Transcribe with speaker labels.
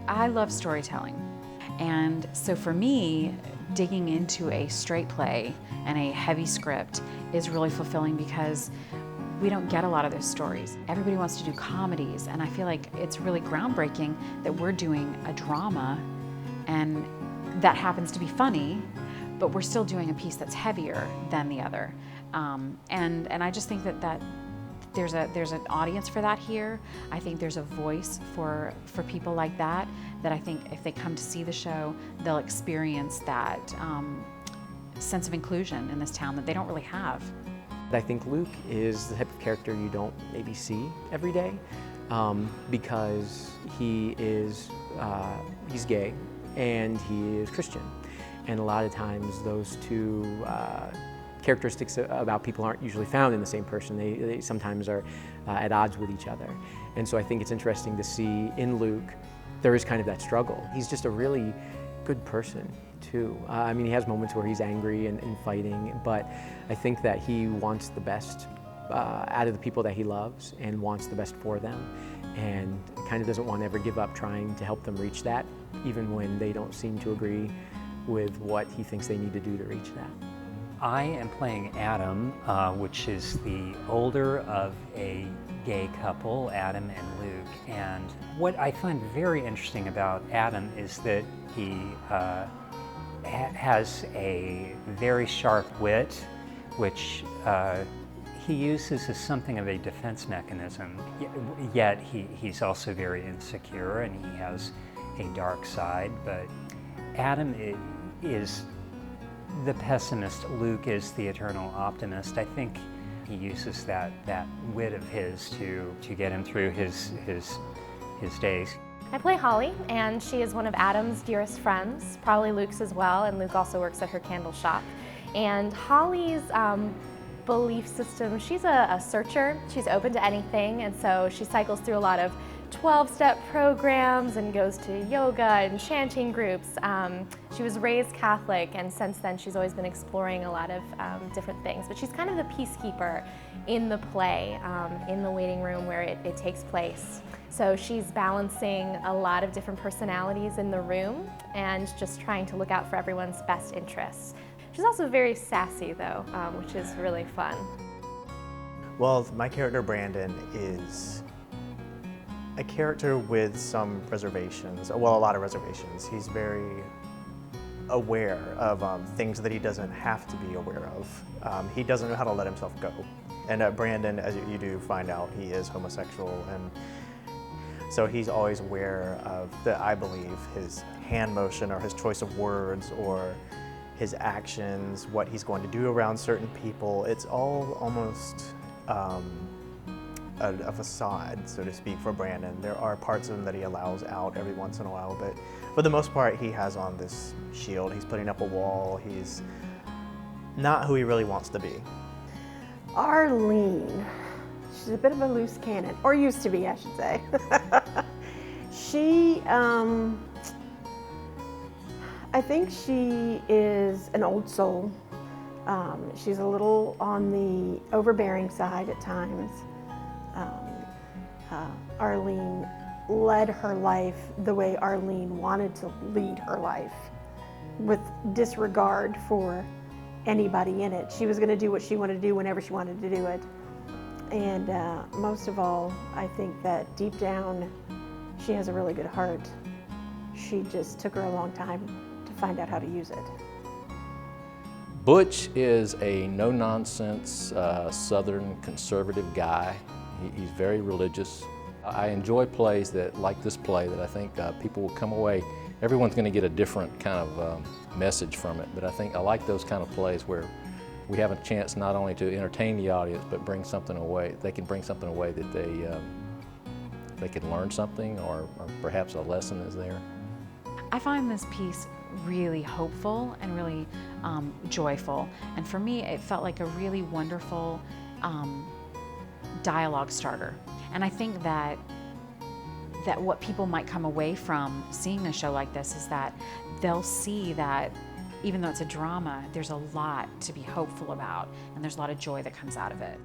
Speaker 1: I love storytelling. And so for me, digging into a straight play and a heavy script is really fulfilling because we don't get a lot of those stories. Everybody wants to do comedies, and I feel like it's really groundbreaking that we're doing a drama and that happens to be funny, but we're still doing a piece that's heavier than the other. And I just think that there's an audience for that here. I think there's a voice for people like that I think if they come to see the show, they'll experience that sense of inclusion in this town that they don't really have.
Speaker 2: I think Luke is the type of character you don't maybe see every day because he's gay and he is Christian. And a lot of times those two characteristics about people aren't usually found in the same person. They sometimes are at odds with each other. And so I think it's interesting to see in Luke, there is kind of that struggle. He's just a really good person too. I mean, he has moments where he's angry and fighting, but I think that he wants the best out of the people that he loves and wants the best for them, and kind of doesn't want to ever give up trying to help them reach that, even when they don't seem to agree with what he thinks they need to do to reach that.
Speaker 3: I am playing Adam, which is the older of a gay couple, Adam and Luke. And what I find very interesting about Adam is that he has a very sharp wit, which he uses as something of a defense mechanism, yet he's also very insecure and he has a dark side. But Adam is the pessimist, Luke is the eternal optimist. I think he uses that wit of his to get him through his days.
Speaker 4: I play Holly, and she is one of Adam's dearest friends, probably Luke's as well, and Luke also works at her candle shop. And Holly's belief system, she's a searcher, she's open to anything, and so she cycles through a lot of 12-step programs and goes to yoga and chanting groups. She was raised Catholic, and since then she's always been exploring a lot of different things. But she's kind of the peacekeeper in the play, in the waiting room where it takes place. So she's balancing a lot of different personalities in the room and just trying to look out for everyone's best interests. She's also very sassy though, which is really fun.
Speaker 5: Well, my character Brandon is a character with some reservations, well, a lot of reservations. He's very aware of things that he doesn't have to be aware of. He doesn't know how to let himself go. And Brandon, as you do find out, he is homosexual, and so he's always aware of, I believe, his hand motion or his choice of words or his actions, what he's going to do around certain people. It's all almost a facade, so to speak, for Brandon. There are parts of him that he allows out every once in a while, but for the most part, he has on this shield. He's putting up a wall. He's not who he really wants to be.
Speaker 6: Arlene, she's a bit of a loose cannon, or used to be, I should say. She, I think she is an old soul. She's a little on the overbearing side at times. Arlene led her life the way Arlene wanted to lead her life, with disregard for anybody in it. She was going to do what she wanted to do whenever she wanted to do it. And most of all, I think that deep down, she has a really good heart. She just took her a long time to find out how to use it.
Speaker 7: Butch is a no-nonsense Southern conservative guy. He's very religious. I enjoy plays that, like this play, that I think people will come away, everyone's going to get a different kind of message from it, but I think I like those kind of plays where we have a chance not only to entertain the audience, but bring something away. They can bring something away that they can learn something, or perhaps a lesson is there.
Speaker 1: I find this piece really hopeful and really joyful, and for me it felt like a really wonderful dialogue starter. And I think that what people might come away from seeing a show like this is that they'll see that even though it's a drama, there's a lot to be hopeful about, and there's a lot of joy that comes out of it.